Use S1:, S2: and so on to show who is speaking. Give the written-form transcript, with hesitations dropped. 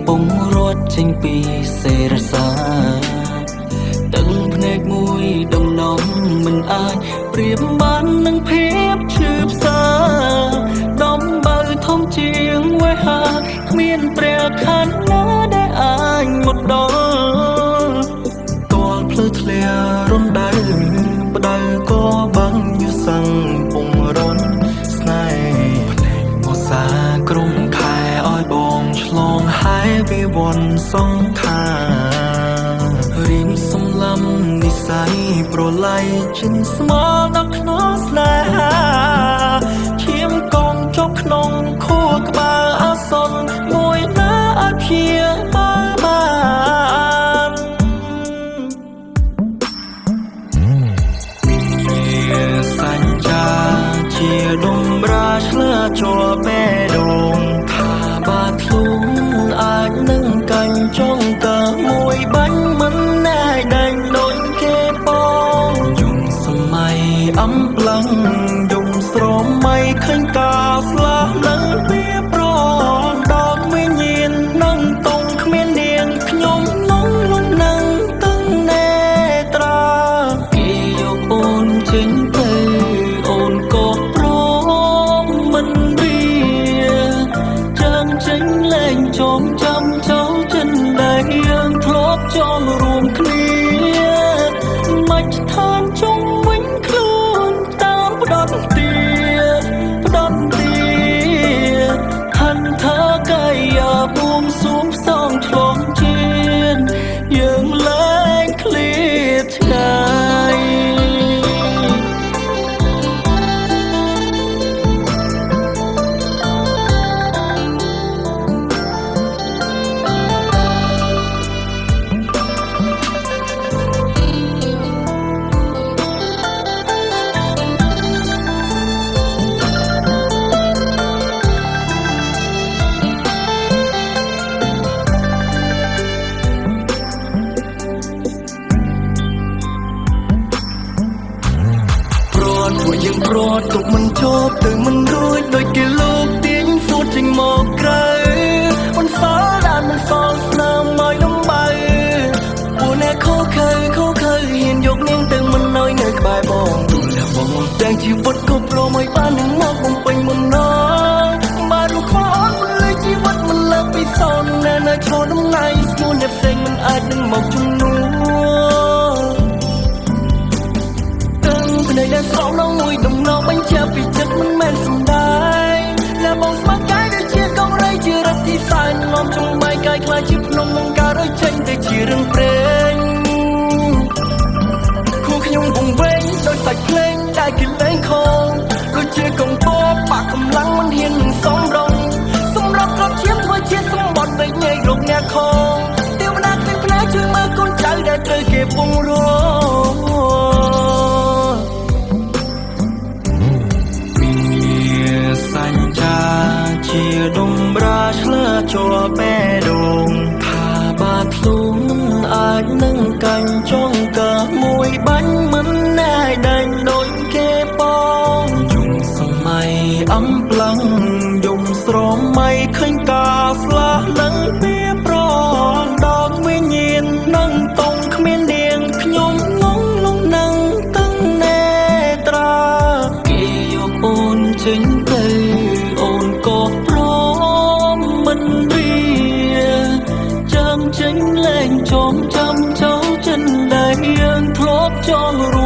S1: ពងរត់ចេញពីសេរសាទឹកភ្នែកមួយដំណំមិនអាចប្រៀបបាននឹងភាពឈឺផ្សាដំបើធំជាងវេហាគ្មានព្រះខ័នណាដែលអាចមកដល់ទាល់ភ្លឺធ្លារំដៅផ្ដៅក៏បាំងយូសាំងពងរន់ស្នេហ៍ភ្នែកមសាក្រុមខែឲ្យបងឆ្លងហើយវិវ័នសង្ខារៀមសំឡំនិស័យប្រឡ័យចិនស្មោដល់ខ្នោស្នេហាឈាមកងចុកក្នុងខួរក្បាលអាសន្នមួយណាអត់ព្យាបានមានសញ្ចាជាដុំរាឆ្លាជាប់បេះដូងថាបាធ្លុងអាចនឹងកាញ់ចង់កើមួយបាញ់មិនណែដែងដូចគេបងយំសម័យអំប្លង់យំស្រមៃឃើញការស្លាប់នឹងពីប្រនដល់វិញ្ញាណនឹងតងគ្មាននាងខ្ញុំលងលងនឹងទឹងណែត្រាគេយកអូនចេញទៅអូនក៏ព្រមមិនរៀចាំចេញលែងចងចាំចោលចិនដែលយើងធ្លាប់ចងរួមគ្នាមិនឋានជុំវិញខ្លួនតាមផ្ដន់ទាហន្តាកាយាបួងសួងផ្សងឆ្លងជាតិយើងលែងឃ្លាតឆ្ងាយពួកយើងប្រត់ទុកមិនជប់ទៅមិនរួចដូចគេលោកទាញហ្វូតចេញមកក្រៅមិនសល់ដានមិនសល់ស្នាមឲ្យដំបៅពួកអ្នកខូខើហ៊ានយកនាងទៅមិនឲ្យនៅក្បែរបងទូលបងទាំងជីវិតក៏ព្រមឲ្យបាននឹងមកបំពេញបំណងបាទរូបខ្វល់អត់លើជីវិតមិនលើពីសនណែនៅឈរដំណៃស្មួនអ្នកផ្សេងមិនអាចនឹងមកជំនួសដែលស្រោមឡងមួយដំណងបញ្ជាពីចិត្តមិនមែនសំដែងและបងស្មារតីដូចជាកងរៃជារត់ទីសែនងំចង់បែកកាយខ្លាចជាភ្នំនឹងការរយចេញទៅជារឿងព្រេងគូខ្ញុំវងវែងដោយសាច់ភ្លេងដែលគេលេងខងដូចជាកងទ័ពបាក់កម្លាំងមិនហ៊ាននឹងសំរងសម្រាប់ក្របឈាមធ្វើជាសម្បត្តិវែងញែករកអ្នកខងទេវតាគ្មានភ្នែកជួយមើលកូនចៅដែលត្រូវគេពងរសញ្ចាជាដុំរាឆ្លាជាប់បេះដូងថាបាធ្លុងអាចនឹងកាញ់ចង់កើមួយបាញ់មិនណែដែងដូចគេបងយំសម័យអំប្លង់យំស្រមៃឃើញការស្លាប់នឹងពីប្រនដល់វិញ្ញាណនឹងតងគ្មាននាងខ្ញុំងងលងនឹងទឹងណែត្រាគេយកអូនចេញទៅអូនក៏ព្រមមិនរៀចាំចេញលែងចងចាំចោលចិនដែលយើងធ្លាប់ចងរួម